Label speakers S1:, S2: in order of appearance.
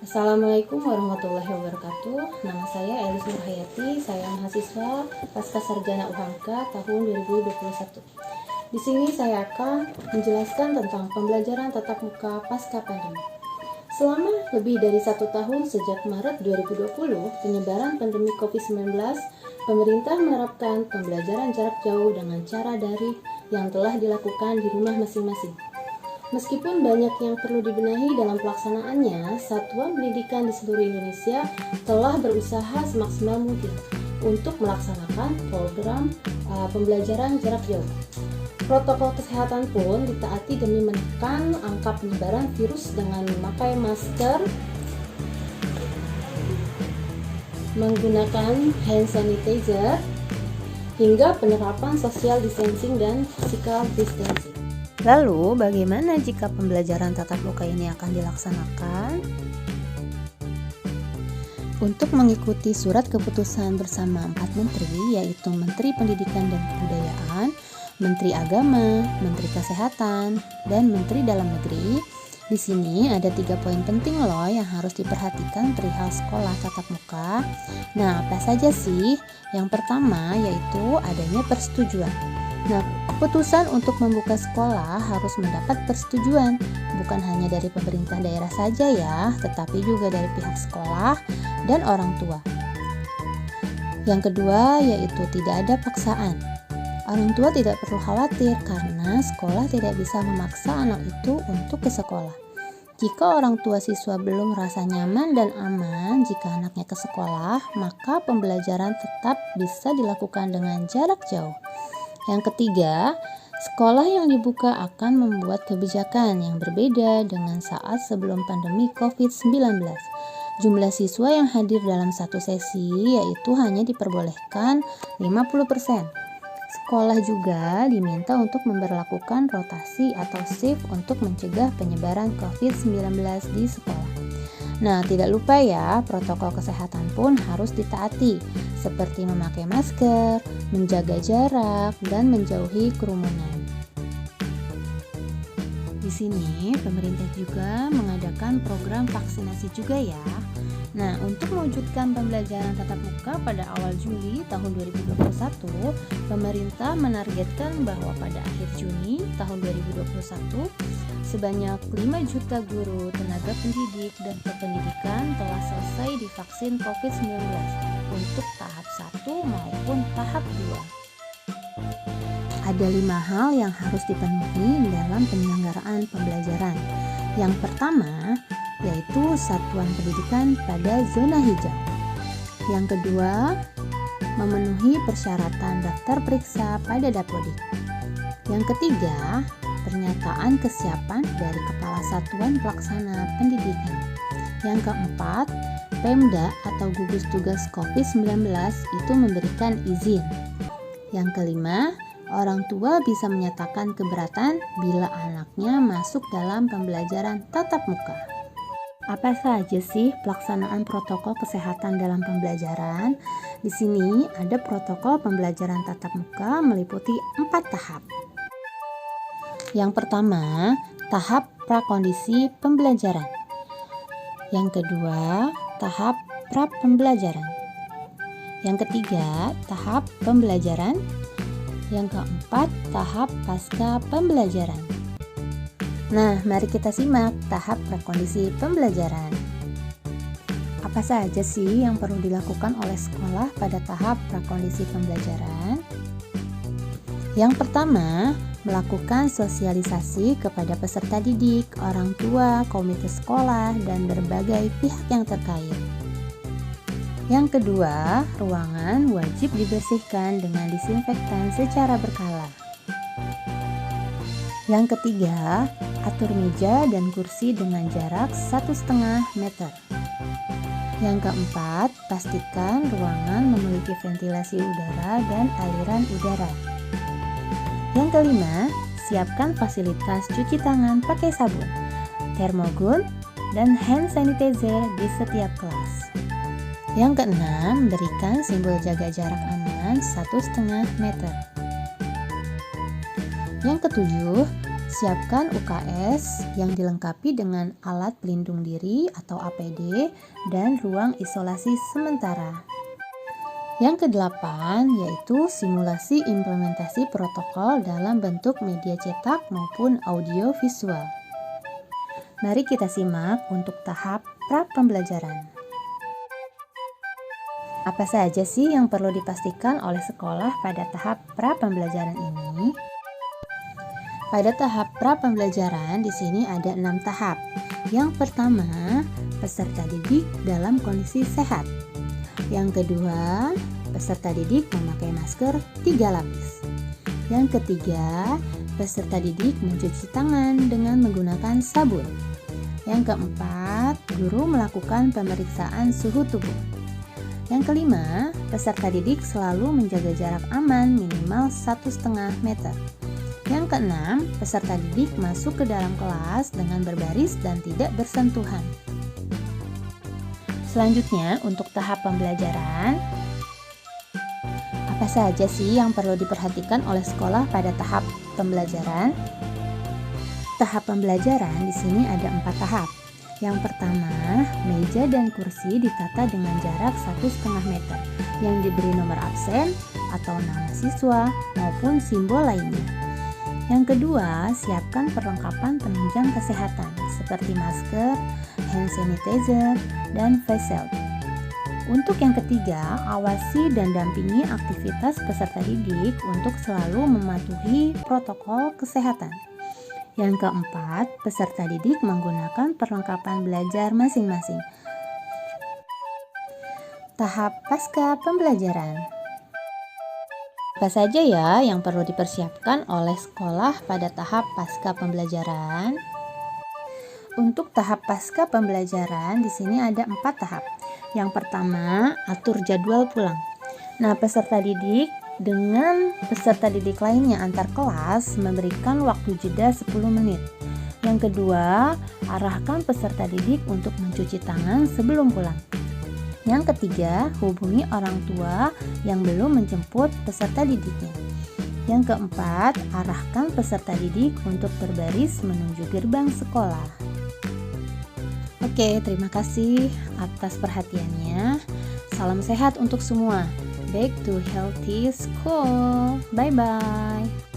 S1: Assalamualaikum warahmatullahi wabarakatuh. Nama saya Elis Nurhayati. Saya mahasiswa Pasca Sarjana UHAMK tahun 2021. Di sini saya akan menjelaskan tentang pembelajaran tatap muka pasca pandemi. Selama lebih dari 1 tahun sejak Maret 2020, penyebaran pandemi COVID-19, pemerintah menerapkan pembelajaran jarak jauh dengan cara daring yang telah dilakukan di rumah masing-masing. Meskipun banyak yang perlu dibenahi dalam pelaksanaannya, satuan pendidikan di seluruh Indonesia telah berusaha semaksimal mungkin untuk melaksanakan program pembelajaran jarak jauh. Protokol kesehatan pun ditaati demi menekan angka penyebaran virus dengan memakai masker, menggunakan hand sanitizer, hingga penerapan social distancing dan physical distancing.
S2: Lalu, bagaimana jika pembelajaran tatap muka ini akan dilaksanakan? Untuk mengikuti surat keputusan bersama 4 menteri, yaitu Menteri Pendidikan dan Kebudayaan, Menteri Agama, Menteri Kesehatan, dan Menteri Dalam Negeri, di sini ada 3 poin penting loh yang harus diperhatikan perihal sekolah tatap muka. Nah, apa saja sih? Yang pertama yaitu adanya persetujuan. Nah, keputusan untuk membuka sekolah harus mendapat persetujuan, bukan hanya dari pemerintah daerah saja ya, tetapi juga dari pihak sekolah dan orang tua. Yang kedua yaitu tidak ada paksaan. Orang tua tidak perlu khawatir karena sekolah tidak bisa memaksa anak itu untuk ke sekolah. Jika orang tua siswa belum merasa nyaman dan aman jika anaknya ke sekolah, maka pembelajaran tetap bisa dilakukan dengan jarak jauh. Yang ketiga, sekolah yang dibuka akan membuat kebijakan yang berbeda dengan saat sebelum pandemi COVID-19. Jumlah siswa yang hadir dalam satu sesi yaitu hanya diperbolehkan 50%. Sekolah juga diminta untuk memberlakukan rotasi atau shift untuk mencegah penyebaran COVID-19 di sekolah. Nah, tidak lupa ya, protokol kesehatan pun harus ditaati, seperti memakai masker, menjaga jarak, dan menjauhi kerumunan. Di sini, pemerintah juga mengadakan program vaksinasi juga ya. Nah, untuk mewujudkan pembelajaran tatap muka pada awal Juli tahun 2021, pemerintah menargetkan bahwa pada akhir Juni tahun 2021, sebanyak 5 juta guru, tenaga pendidik, dan kependidikan telah selesai divaksin COVID-19 untuk tahap 1 maupun tahap 2. Ada 5 hal yang harus dipenuhi dalam penyelenggaraan pembelajaran. Yang pertama, yaitu satuan pendidikan pada zona hijau. Yang kedua, memenuhi persyaratan daftar periksa pada Dapodik. Yang ketiga, pernyataan kesiapan dari Kepala Satuan Pelaksana Pendidikan. Yang keempat, Pemda atau gugus tugas COVID-19 itu memberikan izin. Yang kelima, orang tua bisa menyatakan keberatan bila anaknya masuk dalam pembelajaran tatap muka. Apa saja sih pelaksanaan protokol kesehatan dalam pembelajaran? Di sini ada protokol pembelajaran tatap muka meliputi 4 tahap. Yang pertama, tahap prakondisi pembelajaran. Yang kedua, tahap pra-pembelajaran. Yang ketiga, tahap pembelajaran. Yang keempat, tahap pasca pembelajaran. Nah, mari kita simak tahap prakondisi pembelajaran. Apa saja sih yang perlu dilakukan oleh sekolah pada tahap prakondisi pembelajaran? Yang pertama, melakukan sosialisasi kepada peserta didik, orang tua, komite sekolah, dan berbagai pihak yang terkait. Yang kedua, ruangan wajib dibersihkan dengan disinfektan secara berkala. Yang ketiga, atur meja dan kursi dengan jarak 1,5 meter. Yang keempat, pastikan ruangan memiliki ventilasi udara dan aliran udara. Yang kelima, siapkan fasilitas cuci tangan pakai sabun, termogun, dan hand sanitizer di setiap kelas. Yang keenam, berikan simbol jaga jarak aman 1,5 meter. Yang ketujuh, Siapkan UKS yang dilengkapi dengan alat pelindung diri atau APD dan ruang isolasi sementara. Yang kedelapan yaitu simulasi implementasi protokol dalam bentuk media cetak maupun audio visual. Mari kita simak untuk tahap pra-pembelajaran. Apa saja sih yang perlu dipastikan oleh sekolah pada tahap pra-pembelajaran ini? Pada tahap pra-pembelajaran di sini ada 6 tahap. Yang pertama, peserta didik dalam kondisi sehat. Yang kedua, peserta didik memakai masker 3 lapis. Yang ketiga, peserta didik mencuci tangan dengan menggunakan sabun. Yang keempat, guru melakukan pemeriksaan suhu tubuh. Yang kelima, peserta didik selalu menjaga jarak aman minimal 1,5 meter. Yang keenam, peserta didik masuk ke dalam kelas dengan berbaris dan tidak bersentuhan. Selanjutnya, untuk tahap pembelajaran, apa saja sih yang perlu diperhatikan oleh sekolah pada tahap pembelajaran? Tahap pembelajaran di sini ada 4 tahap. Yang pertama, meja dan kursi ditata dengan jarak 1,5 meter yang diberi nomor absen atau nama siswa maupun simbol lainnya. Yang kedua, siapkan perlengkapan penunjang kesehatan seperti masker, hand sanitizer, dan face shield. Untuk yang ketiga, awasi dan dampingi aktivitas peserta didik untuk selalu mematuhi protokol kesehatan. Yang keempat, peserta didik menggunakan perlengkapan belajar masing-masing. Tahap pasca pembelajaran. Apa saja ya yang perlu dipersiapkan oleh sekolah pada tahap pasca pembelajaran? Untuk tahap pasca pembelajaran di sini ada 4 tahap. Yang pertama, atur jadwal pulang. Nah, peserta didik dengan peserta didik lainnya antar kelas memberikan waktu jeda 10 menit. Yang kedua, arahkan peserta didik untuk mencuci tangan sebelum pulang. Yang ketiga, hubungi orang tua yang belum menjemput peserta didiknya. Yang keempat, arahkan peserta didik untuk berbaris menuju gerbang sekolah. Oke, terima kasih atas perhatiannya. Salam sehat untuk semua. Back to healthy school. Bye-bye.